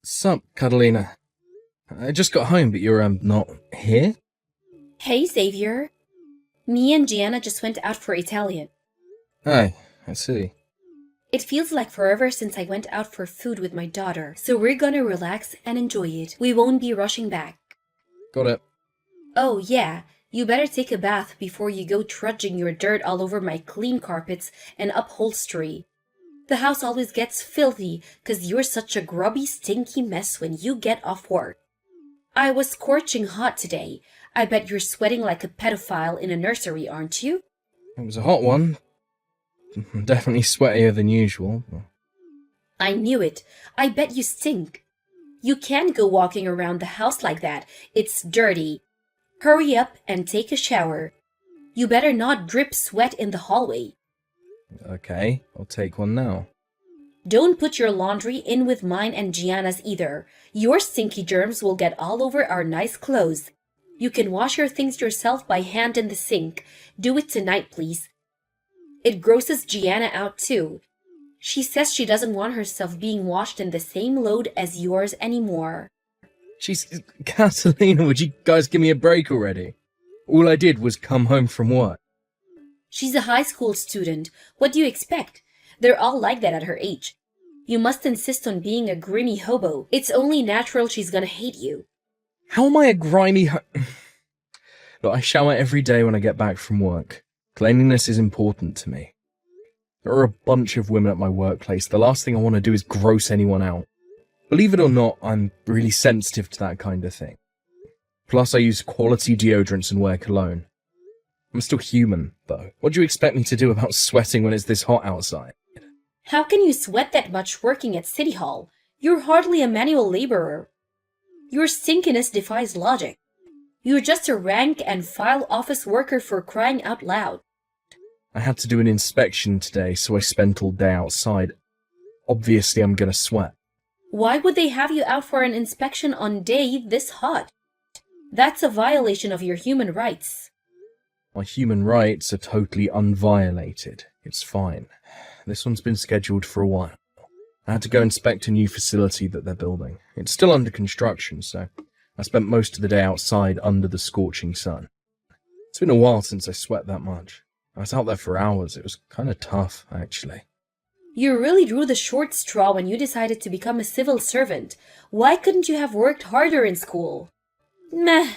Sup, Catalina? I just got home, but you're, not here? Hey, Xavier. Me and Gianna just went out for Italian. Oh, I see. It feels like forever since I went out for food with my daughter, so we're gonna relax and enjoy it. We won't be rushing back. Got it. Oh, yeah, you better take a bath before you go trudging your dirt all over my clean carpets and upholstery. The house always gets filthy 'cause you're such a grubby, stinky mess when you get off work. I was scorching hot today. I bet you're sweating like a pedophile in a nursery, aren't you? It was a hot one. Definitely sweatier than usual. I knew it. I bet you stink. You can't go walking around the house like that. It's dirty. Hurry up and take a shower. You better not drip sweat in the hallway. Okay, I'll take one now. Don't put your laundry in with mine and Gianna's either. Your stinky germs will get all over our nice clothes. You can wash your things yourself by hand in the sink. Do it tonight, please. It grosses Gianna out too. She says she doesn't want herself being washed in the same load as yours anymore. Catalina, would you guys give me a break already? All I did was come home from work. She's a high school student. What do you expect? They're all like that at her age. You must insist on being a grimy hobo. It's only natural she's gonna hate you. How am I a grimy Look, I shower every day when I get back from work. Cleanliness is important to me. There are a bunch of women at my workplace. The last thing I want to do is gross anyone out. Believe it or not, I'm really sensitive to that kind of thing. Plus, I use quality deodorants and wear cologne. I'm still human, though. What do you expect me to do about sweating when it's this hot outside? How can you sweat that much working at City Hall? You're hardly a manual laborer. Your stinkiness defies logic. You're just a rank and file office worker for crying out loud. I had to do an inspection today, so I spent all day outside. Obviously, I'm gonna sweat. Why would they have you out for an inspection on day this hot? That's a violation of your human rights. My human rights are totally unviolated. It's fine. This one's been scheduled for a while. I had to go inspect a new facility that they're building. It's still under construction, so I spent most of the day outside under the scorching sun. It's been a while since I sweat that much. I was out there for hours. It was kind of tough, actually. You really drew the short straw when you decided to become a civil servant. Why couldn't you have worked harder in school? Meh,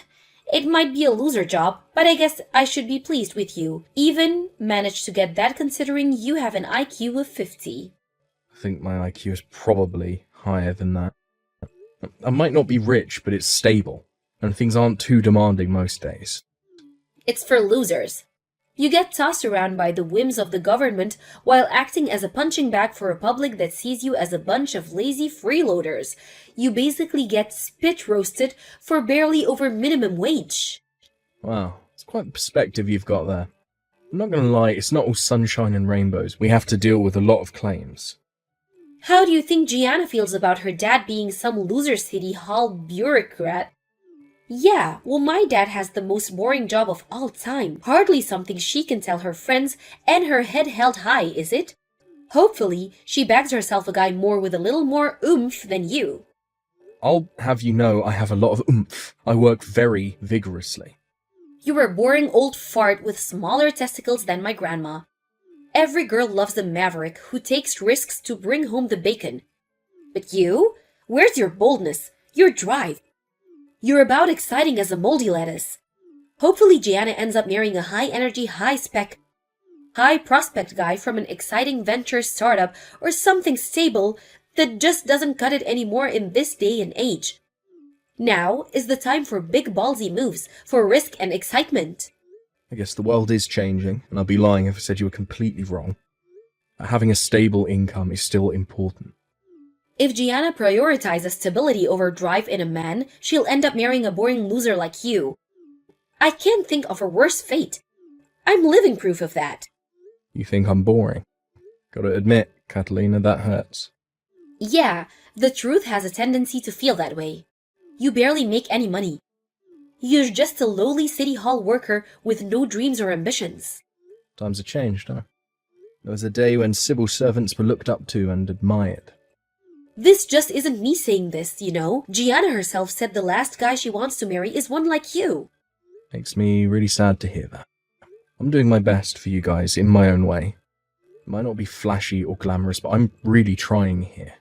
it might be a loser job, but I guess I should be pleased with you. Even managed to get that considering you have an IQ of 50. I think my IQ is probably higher than that. I might not be rich, but it's stable, and things aren't too demanding most days. It's for losers. You get tossed around by the whims of the government while acting as a punching bag for a public that sees you as a bunch of lazy freeloaders. You basically get spit roasted for barely over minimum wage. Wow, it's quite the perspective you've got there. I'm not gonna lie, it's not all sunshine and rainbows. We have to deal with a lot of claims. How do you think Gianna feels about her dad being some loser city hall bureaucrat? Yeah, well, my dad has the most boring job of all time. Hardly something she can tell her friends, and her head held high, is it? Hopefully, she bags herself a guy more with a little more oomph than you. I'll have you know I have a lot of oomph. I work very vigorously. You're a boring old fart with smaller testicles than my grandma. Every girl loves a maverick who takes risks to bring home the bacon. But you? Where's your boldness? Your drive? You're about exciting as a moldy lettuce. Hopefully Gianna ends up marrying a high-energy, high-spec, high-prospect guy from an exciting venture startup or something stable that just doesn't cut it anymore in this day and age. Now is the time for big ballsy moves, for risk and excitement. I guess the world is changing, and I'd be lying if I said you were completely wrong. Having a stable income is still important. If Gianna prioritizes stability over drive in a man, she'll end up marrying a boring loser like you. I can't think of a worse fate. I'm living proof of that. You think I'm boring? Gotta admit, Catalina, that hurts. Yeah, the truth has a tendency to feel that way. You barely make any money. You're just a lowly city hall worker with no dreams or ambitions. Times have changed, huh? There was a day when civil servants were looked up to and admired. This just isn't me saying this, you know. Gianna herself said the last guy she wants to marry is one like you. Makes me really sad to hear that. I'm doing my best for you guys in my own way. It might not be flashy or glamorous, but I'm really trying here.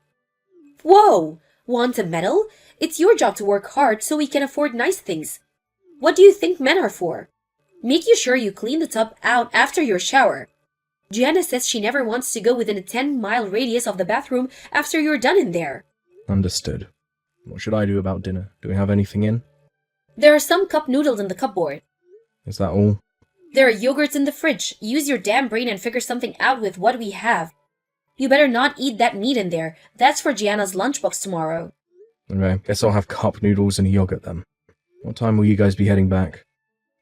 Whoa! Want a medal? It's your job to work hard so we can afford nice things. What do you think men are for? Make sure you clean the tub out after your shower. Gianna says she never wants to go within a 10-mile radius of the bathroom after you're done in there. Understood. What should I do about dinner? Do we have anything in? There are some cup noodles in the cupboard. Is that all? There are yogurts in the fridge. Use your damn brain and figure something out with what we have. You better not eat that meat in there. That's for Gianna's lunchbox tomorrow. Okay, guess I'll have cup noodles and a yogurt then. What time will you guys be heading back?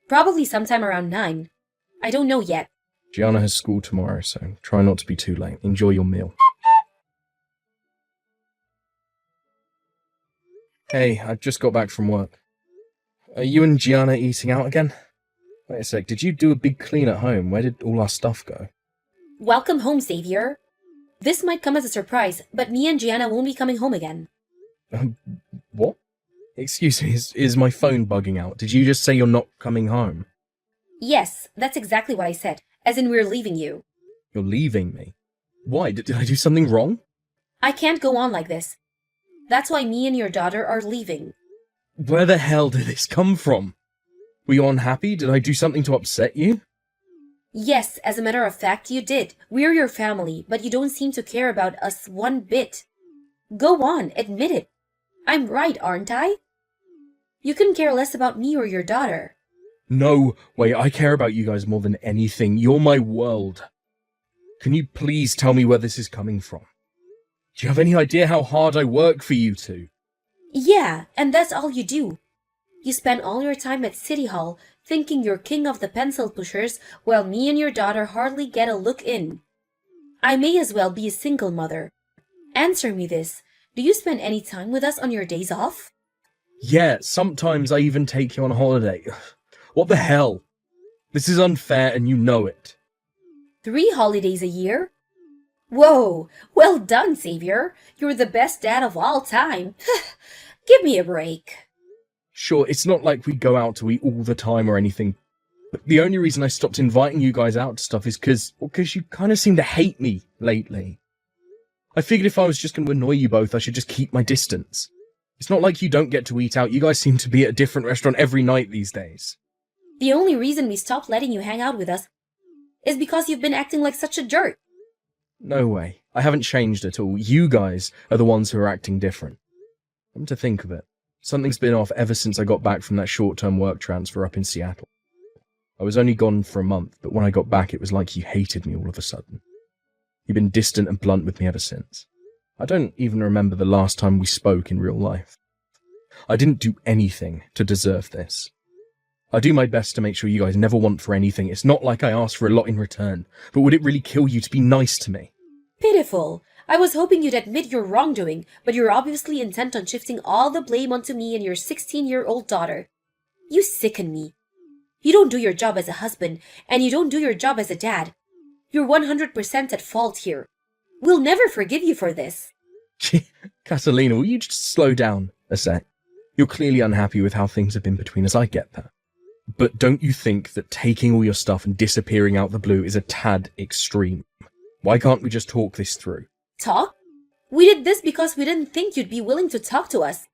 Probably sometime around 9. I don't know yet. Gianna has school tomorrow, so try not to be too late. Enjoy your meal. Hey, I just got back from work. Are you and Gianna eating out again? Wait a sec, did you do a big clean at home? Where did all our stuff go? Welcome home, Xavier. This might come as a surprise, but me and Gianna won't be coming home again. What? Excuse me, is my phone bugging out? Did you just say you're not coming home? Yes, that's exactly what I said, as in we're leaving you. You're leaving me? Why? Did I do something wrong? I can't go on like this. That's why me and your daughter are leaving. Where the hell did this come from? Were you unhappy? Did I do something to upset you? Yes, as a matter of fact, you did. We're your family, but you don't seem to care about us one bit. Go on, admit it. I'm right, aren't I? You couldn't care less about me or your daughter. No, wait, I care about you guys more than anything. You're my world. Can you please tell me where this is coming from? Do you have any idea how hard I work for you two? Yeah, and that's all you do. You spend all your time at City Hall thinking you're king of the pencil pushers while me and your daughter hardly get a look in. I may as well be a single mother. Answer me this. Do you spend any time with us on your days off? Yeah, sometimes I even take you on holiday. What the hell? This is unfair and you know it. 3 holidays a year? Whoa, well done, Xavier. You're the best dad of all time. Give me a break. Sure, it's not like we go out to eat all the time or anything. But the only reason I stopped inviting you guys out to stuff is because you kind of seem to hate me lately. I figured if I was just going to annoy you both, I should just keep my distance. It's not like you don't get to eat out. You guys seem to be at a different restaurant every night these days. The only reason we stopped letting you hang out with us is because you've been acting like such a jerk. No way. I haven't changed at all. You guys are the ones who are acting different. Come to think of it, something's been off ever since I got back from that short-term work transfer up in Seattle. I was only gone for a month, but when I got back it was like you hated me all of a sudden. You've been distant and blunt with me ever since. I don't even remember the last time we spoke in real life. I didn't do anything to deserve this. I do my best to make sure you guys never want for anything. It's not like I asked for a lot in return, but would it really kill you to be nice to me? Pitiful. I was hoping you'd admit your wrongdoing, but you're obviously intent on shifting all the blame onto me and your 16-year-old daughter. You sicken me. You don't do your job as a husband, and you don't do your job as a dad. You're 100% at fault here. We'll never forgive you for this. Catalina, will you just slow down a sec? You're clearly unhappy with how things have been between us, I get that. But don't you think that taking all your stuff and disappearing out the blue is a tad extreme? Why can't we just talk this through? Talk? We did this because we didn't think you'd be willing to talk to us.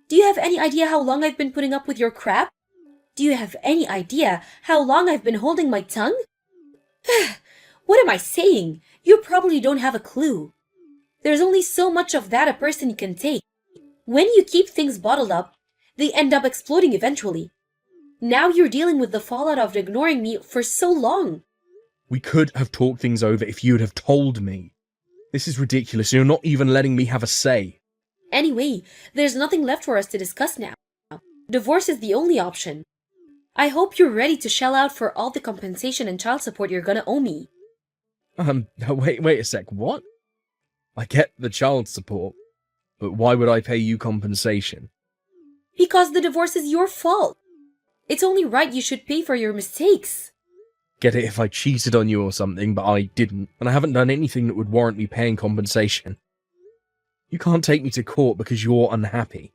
Do you have any idea how long I've been putting up with your crap? Do you have any idea how long I've been holding my tongue? What am I saying? You probably don't have a clue. There's only so much of that a person can take. When you keep things bottled up, they end up exploding eventually. Now you're dealing with the fallout of ignoring me for so long. We could have talked things over if you'd have told me. This is ridiculous. You're not even letting me have a say. Anyway, there's nothing left for us to discuss now. Divorce is the only option. I hope you're ready to shell out for all the compensation and child support you're gonna owe me. Wait a sec, what? I get the child support, but why would I pay you compensation? Because the divorce is your fault. It's only right you should pay for your mistakes. Get it if I cheated on you or something, but I didn't, and I haven't done anything that would warrant me paying compensation. You can't take me to court because you're unhappy.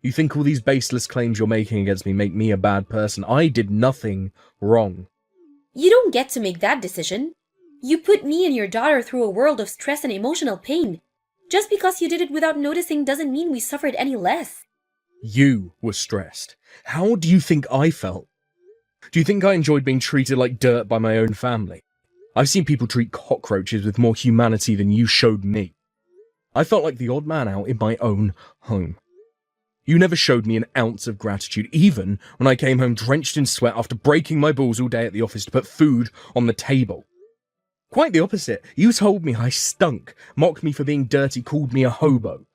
You think all these baseless claims you're making against me make me a bad person. I did nothing wrong. You don't get to make that decision. You put me and your daughter through a world of stress and emotional pain. Just because you did it without noticing doesn't mean we suffered any less. You were stressed. How do you think I felt? Do you think I enjoyed being treated like dirt by my own family? I've seen people treat cockroaches with more humanity than you showed me. I felt like the odd man out in my own home. You never showed me an ounce of gratitude, even when I came home drenched in sweat after breaking my balls all day at the office to put food on the table. Quite the opposite. You told me I stunk, mocked me for being dirty, called me a hobo.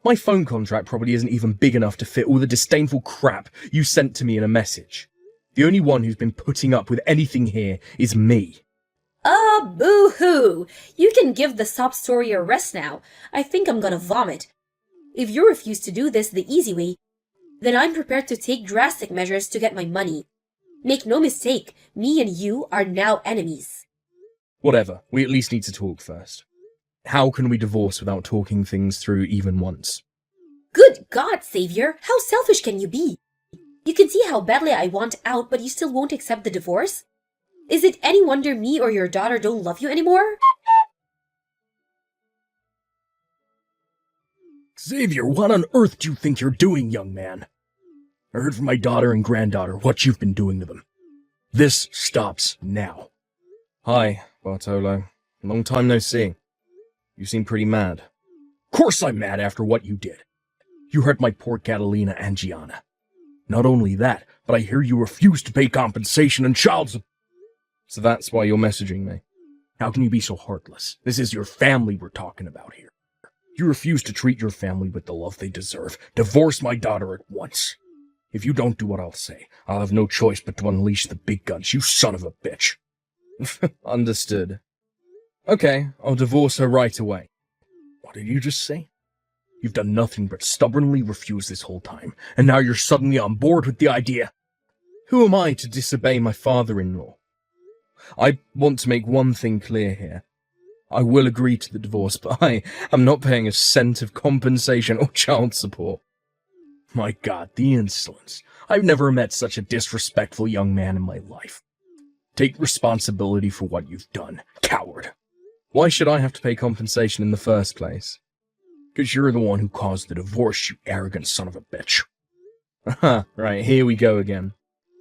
My phone contract probably isn't even big enough to fit all the disdainful crap you sent to me in a message. The only one who's been putting up with anything here is me. Boo-hoo! You can give the sob story a rest now. I think I'm gonna vomit. If you refuse to do this the easy way, then I'm prepared to take drastic measures to get my money. Make no mistake, me and you are now enemies. Whatever, we at least need to talk first. How can we divorce without talking things through even once? Good God, Xavier, how selfish can you be? You can see how badly I want out, but you still won't accept the divorce? Is it any wonder me or your daughter don't love you anymore? Xavier, what on earth do you think you're doing, young man? I heard from my daughter and granddaughter what you've been doing to them. This stops now. Hi, Bartolo. Long time no see. You seem pretty mad. Of course I'm mad after what you did. You hurt my poor Catalina and Gianna. Not only that, but I hear you refuse to pay compensation and child support. So that's why you're messaging me. How can you be so heartless? This is your family we're talking about here. You refuse to treat your family with the love they deserve. Divorce my daughter at once. If you don't do what I'll say, I'll have no choice but to unleash the big guns, you son of a bitch. Understood. Okay, I'll divorce her right away. What did you just say? You've done nothing but stubbornly refuse this whole time, and now you're suddenly on board with the idea. Who am I to disobey my father-in-law? I want to make one thing clear here. I will agree to the divorce, but I am not paying a cent of compensation or child support. My God, the insolence. I've never met such a disrespectful young man in my life. Take responsibility for what you've done, coward. Why should I have to pay compensation in the first place? Because you're the one who caused the divorce, you arrogant son of a bitch. Aha, right, here we go again.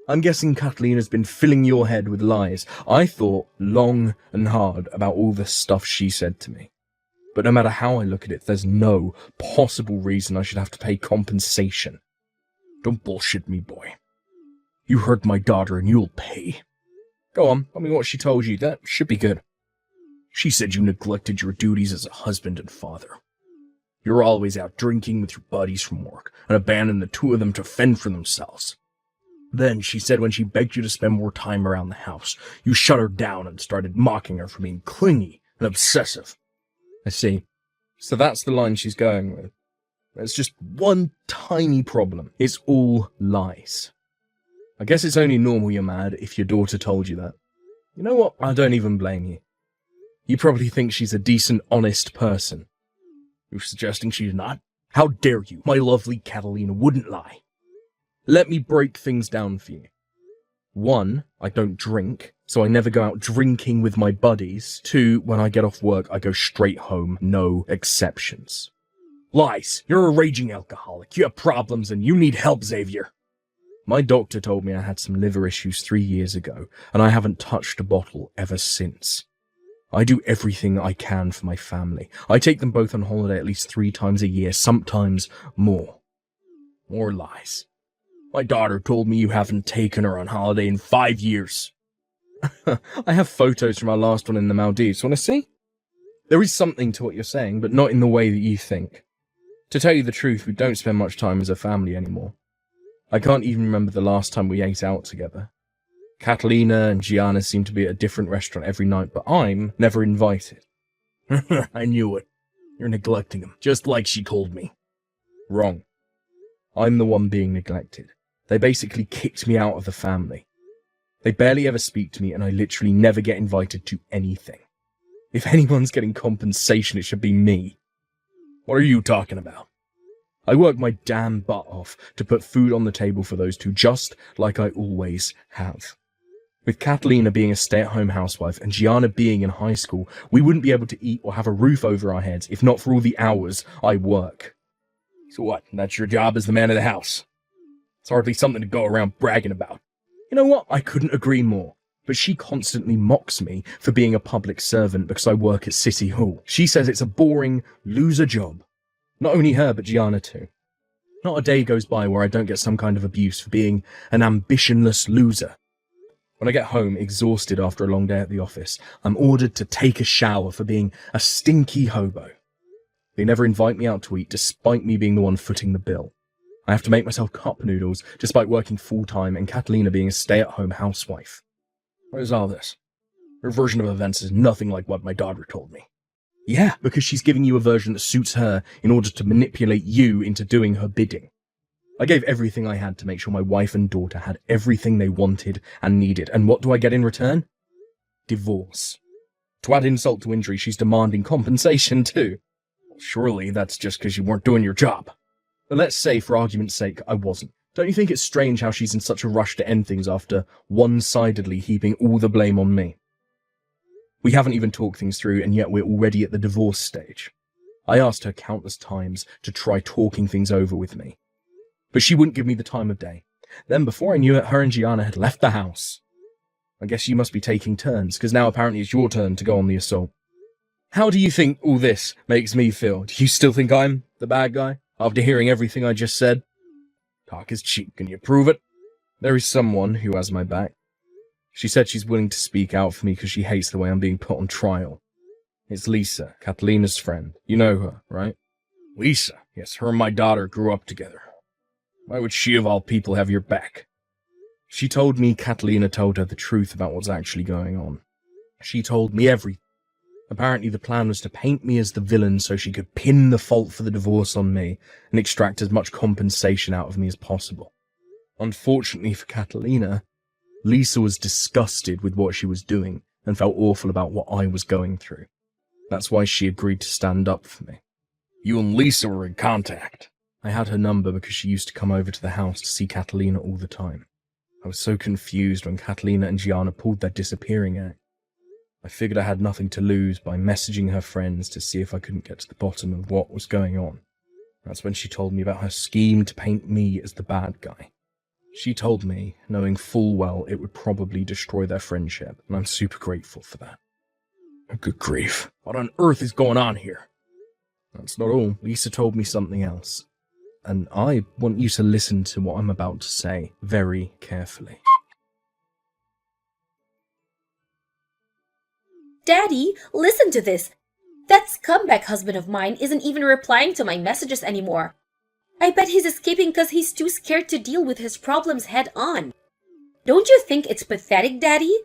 I'm guessing Catalina's been filling your head with lies. I thought long and hard about all the stuff she said to me. But no matter how I look at it, there's no possible reason I should have to pay compensation. Don't bullshit me, boy. You hurt my daughter and you'll pay. Go on, tell me what she told you. That should be good. She said you neglected your duties as a husband and father. You're always out drinking with your buddies from work and abandoned the two of them to fend for themselves. Then she said when she begged you to spend more time around the house, you shut her down and started mocking her for being clingy and obsessive. I see. So that's the line she's going with. There's just one tiny problem. It's all lies. I guess it's only normal you're mad if your daughter told you that. You know what? I don't even blame you. You probably think she's a decent, honest person. You're suggesting she's not? How dare you? My lovely Catalina wouldn't lie. Let me break things down for you. 1, I don't drink, so I never go out drinking with my buddies. 2, when I get off work, I go straight home, no exceptions. Lies. You're a raging alcoholic. You have problems and you need help, Xavier. My doctor told me I had some liver issues 3 years ago, and I haven't touched a bottle ever since. I do everything I can for my family. I take them both on holiday at least 3 times a year, sometimes more. More lies. My daughter told me you haven't taken her on holiday in 5 years. I have photos from our last one in the Maldives. Want to see? There is something to what you're saying, but not in the way that you think. To tell you the truth, we don't spend much time as a family anymore. I can't even remember the last time we ate out together. Catalina and Gianna seem to be at a different restaurant every night, but I'm never invited. I knew it. You're neglecting them, just like she told me. Wrong. I'm the one being neglected. They basically kicked me out of the family. They barely ever speak to me, and I literally never get invited to anything. If anyone's getting compensation, it should be me. What are you talking about? I work my damn butt off to put food on the table for those two, just like I always have. With Catalina being a stay-at-home housewife and Gianna being in high school, we wouldn't be able to eat or have a roof over our heads if not for all the hours I work. So what, that's your job as the man of the house? It's hardly something to go around bragging about. You know what? I couldn't agree more. But she constantly mocks me for being a public servant because I work at City Hall. She says it's a boring, loser job. Not only her, but Gianna too. Not a day goes by where I don't get some kind of abuse for being an ambitionless loser. When I get home, exhausted after a long day at the office, I'm ordered to take a shower for being a stinky hobo. They never invite me out to eat, despite me being the one footing the bill. I have to make myself cup noodles, despite working full-time and Catalina being a stay-at-home housewife. What is all this? Her version of events is nothing like what my daughter told me. Yeah, because she's giving you a version that suits her in order to manipulate you into doing her bidding. I gave everything I had to make sure my wife and daughter had everything they wanted and needed, and what do I get in return? Divorce. To add insult to injury, she's demanding compensation too. Surely that's just because you weren't doing your job. But let's say, for argument's sake, I wasn't. Don't you think it's strange how she's in such a rush to end things after one-sidedly heaping all the blame on me? We haven't even talked things through, and yet we're already at the divorce stage. I asked her countless times to try talking things over with me. But she wouldn't give me the time of day. Then, before I knew it, her and Gianna had left the house. I guess you must be taking turns, because now apparently it's your turn to go on the assault. How do you think all this makes me feel? Do you still think I'm the bad guy, after hearing everything I just said? Talk is cheap, can you prove it? There is someone who has my back. She said she's willing to speak out for me because she hates the way I'm being put on trial. It's Lisa, Catalina's friend. You know her, right? Lisa? Yes, her and my daughter grew up together. Why would she of all people have your back? She told me Catalina told her the truth about what's actually going on. She told me everything. Apparently the plan was to paint me as the villain so she could pin the fault for the divorce on me and extract as much compensation out of me as possible. Unfortunately for Catalina, Lisa was disgusted with what she was doing and felt awful about what I was going through. That's why she agreed to stand up for me. You and Lisa were in contact. I had her number because she used to come over to the house to see Catalina all the time. I was so confused when Catalina and Gianna pulled their disappearing act. I figured I had nothing to lose by messaging her friends to see if I couldn't get to the bottom of what was going on. That's when she told me about her scheme to paint me as the bad guy. She told me, knowing full well it would probably destroy their friendship, and I'm super grateful for that. Good grief. What on earth is going on here? That's not all. Lisa told me something else. And I want you to listen to what I'm about to say very carefully. Daddy, listen to this. That scumbag husband of mine isn't even replying to my messages anymore. I bet he's escaping because he's too scared to deal with his problems head on. Don't you think it's pathetic, Daddy?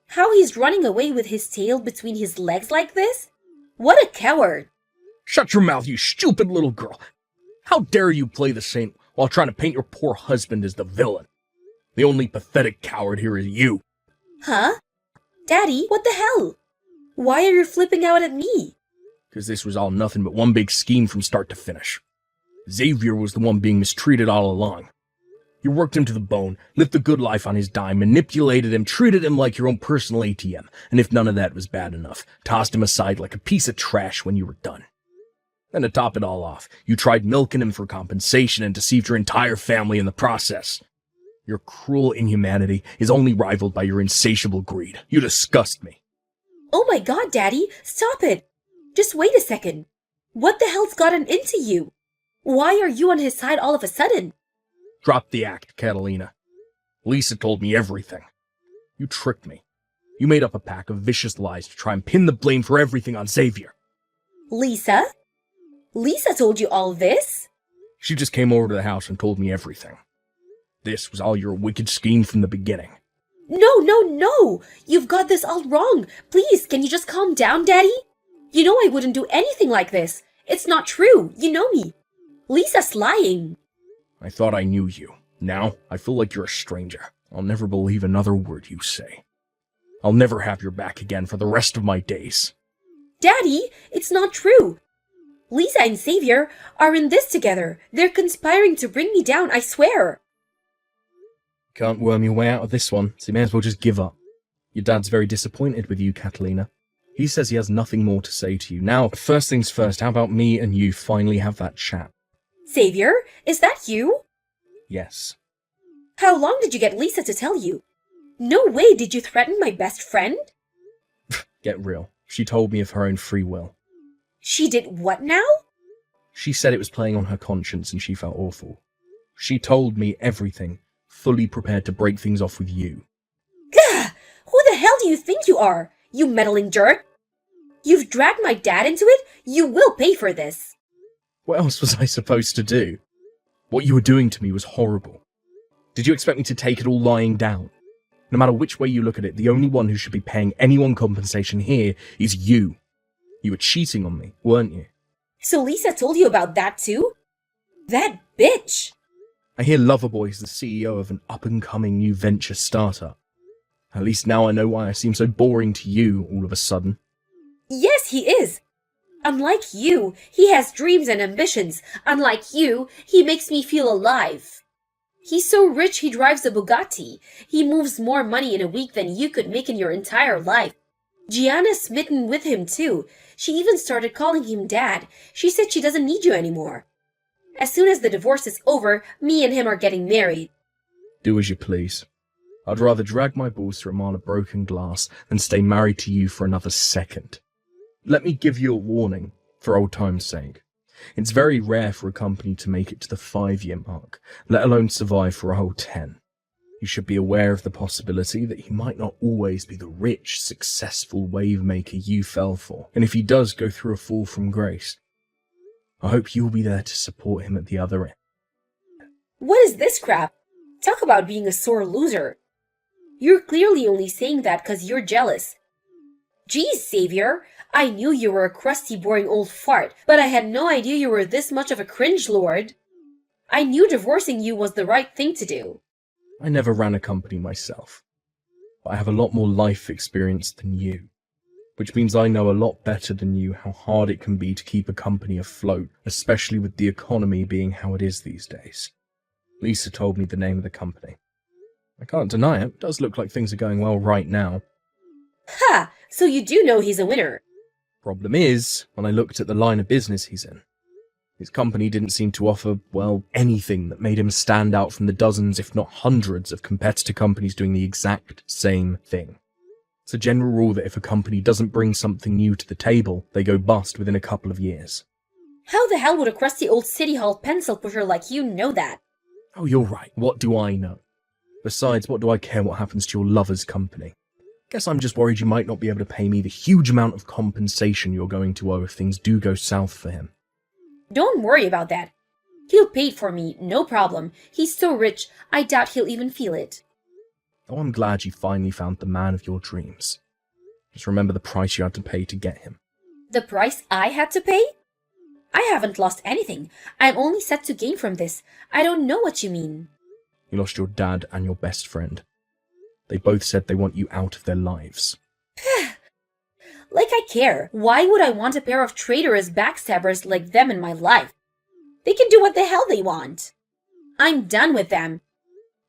How he's running away with his tail between his legs like this? What a coward! Shut your mouth, you stupid little girl. How dare you play the saint while trying to paint your poor husband as the villain? The only pathetic coward here is you. Huh? Daddy, what the hell? Why are you flipping out at me? Because this was all nothing but one big scheme from start to finish. Xavier was the one being mistreated all along. You worked him to the bone, lived the good life on his dime, manipulated him, treated him like your own personal ATM, and if none of that was bad enough, tossed him aside like a piece of trash when you were done. Then to top it all off, you tried milking him for compensation and deceived your entire family in the process. Your cruel inhumanity is only rivaled by your insatiable greed. You disgust me. Oh my god, Daddy, stop it! Just wait a second. What the hell's gotten into you? Why are you on his side all of a sudden? Drop the act, Catalina. Lisa told me everything. You tricked me. You made up a pack of vicious lies to try and pin the blame for everything on Xavier. Lisa? Lisa told you all this? She just came over to the house and told me everything. This was all your wicked scheme from the beginning. No! You've got this all wrong. Please, can you just calm down, Daddy? You know I wouldn't do anything like this. It's not true. You know me. Lisa's lying. I thought I knew you. Now, I feel like you're a stranger. I'll never believe another word you say. I'll never have your back again for the rest of my days. Daddy, it's not true. Lisa and Xavier are in this together. They're conspiring to bring me down, I swear. Can't worm your way out of this one, so you may as well just give up. Your dad's very disappointed with you, Catalina. He says he has nothing more to say to you. Now, first things first, how about me and you finally have that chat? Xavier, is that you? Yes. How long did you get Lisa to tell you? No way did you threaten my best friend? Get real. She told me of her own free will. She did what now? She said it was playing on her conscience and she felt awful. She told me everything, fully prepared to break things off with you. Gah! Who the hell do you think you are, you meddling jerk? You've dragged my dad into it? You will pay for this. What else was I supposed to do? What you were doing to me was horrible. Did you expect me to take it all lying down? No matter which way you look at it, the only one who should be paying anyone compensation here is you. You were cheating on me, weren't you? So Lisa told you about that too? That bitch! I hear Loverboy is the CEO of an up-and-coming new venture startup. At least now I know why I seem so boring to you all of a sudden. Yes, he is. Unlike you, he has dreams and ambitions. Unlike you, he makes me feel alive. He's so rich he drives a Bugatti. He moves more money in a week than you could make in your entire life. Gianna's smitten with him too. She even started calling him dad. She said she doesn't need you anymore. As soon as the divorce is over, me and him are getting married. Do as you please. I'd rather drag my balls through a mile of broken glass than stay married to you for another second. Let me give you a warning, for old time's sake. It's very rare for a company to make it to the 5-year mark, let alone survive for a whole 10. You should be aware of the possibility that he might not always be the rich, successful wave maker you fell for. And if he does go through a fall from grace, I hope you'll be there to support him at the other end. What is this crap? Talk about being a sore loser. You're clearly only saying that because you're jealous. Geez, Xavier, I knew you were a crusty, boring old fart, but I had no idea you were this much of a cringe lord. I knew divorcing you was the right thing to do. I never ran a company myself, but I have a lot more life experience than you, which means I know a lot better than you how hard it can be to keep a company afloat, especially with the economy being how it is these days. Lisa told me the name of the company. I can't deny it does look like things are going well right now. Ha! So you do know he's a winner. Problem is, when I looked at the line of business he's in, his company didn't seem to offer, well, anything that made him stand out from the dozens, if not hundreds, of competitor companies doing the exact same thing. It's a general rule that if a company doesn't bring something new to the table, they go bust within a couple of years. How the hell would a crusty old City Hall pencil pusher like you know that? Oh, you're right. What do I know? Besides, what do I care what happens to your lover's company? Guess I'm just worried you might not be able to pay me the huge amount of compensation you're going to owe if things do go south for him. Don't worry about that. He'll pay it for me, no problem. He's so rich, I doubt he'll even feel it. Oh, I'm glad you finally found the man of your dreams. Just remember the price you had to pay to get him. The price I had to pay? I haven't lost anything. I'm only set to gain from this. I don't know what you mean. You lost your dad and your best friend. They both said they want you out of their lives. Like I care. Why would I want a pair of traitorous backstabbers like them in my life? They can do what the hell they want. I'm done with them.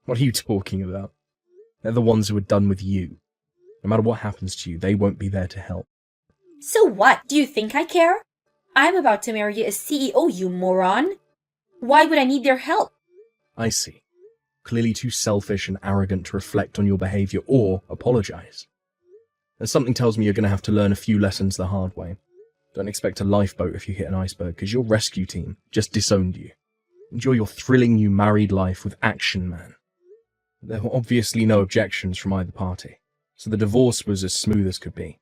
What are you talking about? They're the ones who are done with you. No matter what happens to you, they won't be there to help. So what? Do you think I care? I'm about to marry a CEO, you moron. Why would I need their help? I see. Clearly too selfish and arrogant to reflect on your behaviour or apologise. And something tells me you're going to have to learn a few lessons the hard way. Don't expect a lifeboat if you hit an iceberg, because your rescue team just disowned you. Enjoy your thrilling new married life with Action Man. There were obviously no objections from either party, so the divorce was as smooth as could be.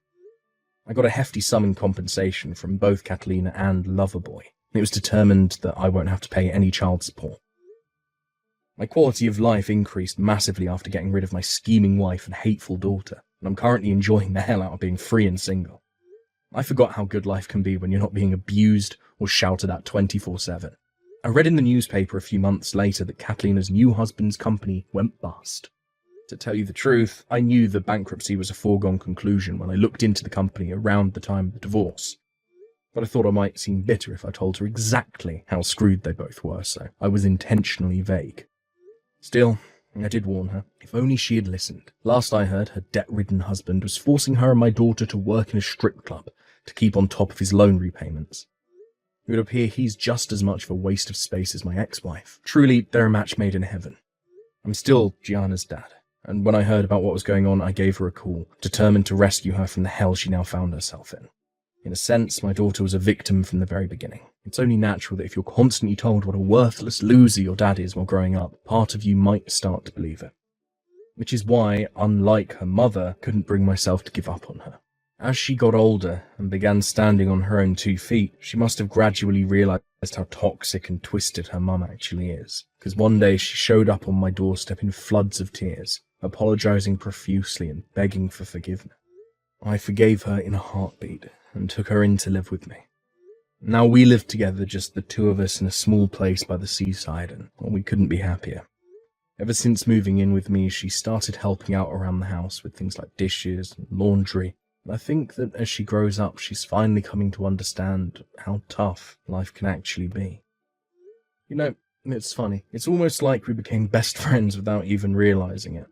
I got a hefty sum in compensation from both Catalina and Loverboy. It was determined that I won't have to pay any child support. My quality of life increased massively after getting rid of my scheming wife and hateful daughter, and I'm currently enjoying the hell out of being free and single. I forgot how good life can be when you're not being abused or shouted at 24/7. I read in the newspaper a few months later that Catalina's new husband's company went bust. To tell you the truth, I knew the bankruptcy was a foregone conclusion when I looked into the company around the time of the divorce. but I thought I might seem bitter if I told her exactly how screwed they both were, so I was intentionally vague. Still, I did warn her. If only she had listened. Last I heard, her debt-ridden husband was forcing her and my daughter to work in a strip club to keep on top of his loan repayments. It would appear he's just as much of a waste of space as my ex-wife. Truly, they're a match made in heaven. I'm still Gianna's dad, and when I heard about what was going on, I gave her a call, determined to rescue her from the hell she now found herself in. In a sense, my daughter was a victim from the very beginning. It's only natural that if you're constantly told what a worthless loser your dad is while growing up, part of you might start to believe it. Which is why, unlike her mother, I couldn't bring myself to give up on her. As she got older and began standing on her own 2 feet, she must have gradually realized how toxic and twisted her mum actually is. Because one day she showed up on my doorstep in floods of tears, apologizing profusely and begging for forgiveness. I forgave her in a heartbeat and took her in to live with me. Now we live together, just the two of us in a small place by the seaside, and we couldn't be happier. Ever since moving in with me, she started helping out around the house with things like dishes and laundry. I think that as she grows up, she's finally coming to understand how tough life can actually be. You know, it's funny. It's almost like we became best friends without even realizing it.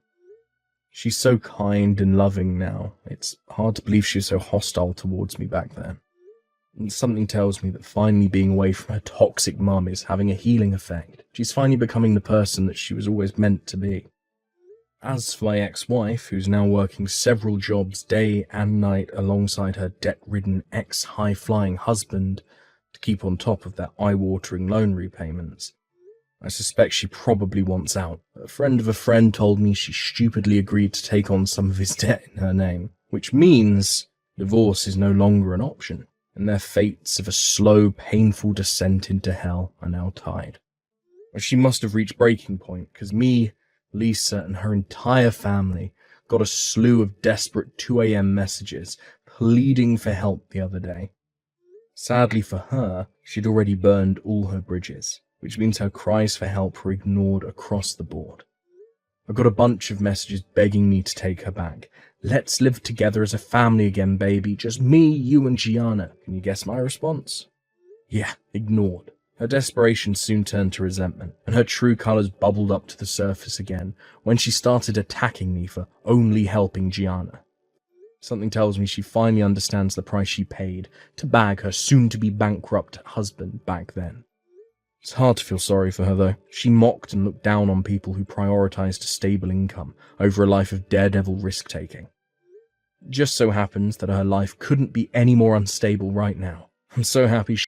She's so kind and loving now. It's hard to believe she was so hostile towards me back then. And something tells me that finally being away from her toxic mum is having a healing effect. She's finally becoming the person that she was always meant to be. As for my ex-wife, who's now working several jobs day and night alongside her debt-ridden ex-high-flying husband to keep on top of their eye-watering loan repayments, I suspect she probably wants out. A friend of a friend told me she stupidly agreed to take on some of his debt in her name, which means divorce is no longer an option, and their fates of a slow, painful descent into hell are now tied. She must have reached breaking point, because me, Lisa, and her entire family got a slew of desperate 2 a.m. messages pleading for help the other day. Sadly for her, she'd already burned all her bridges, which means her cries for help were ignored across the board. I got a bunch of messages begging me to take her back. Let's live together as a family again, baby. Just me, you, and Gianna. Can you guess my response? Yeah, ignored. Her desperation soon turned to resentment, and her true colours bubbled up to the surface again when she started attacking me for only helping Gianna. Something tells me she finally understands the price she paid to bag her soon-to-be bankrupt husband back then. It's hard to feel sorry for her, though. She mocked and looked down on people who prioritized a stable income over a life of daredevil risk-taking. It just so happens that her life couldn't be any more unstable right now. I'm so happy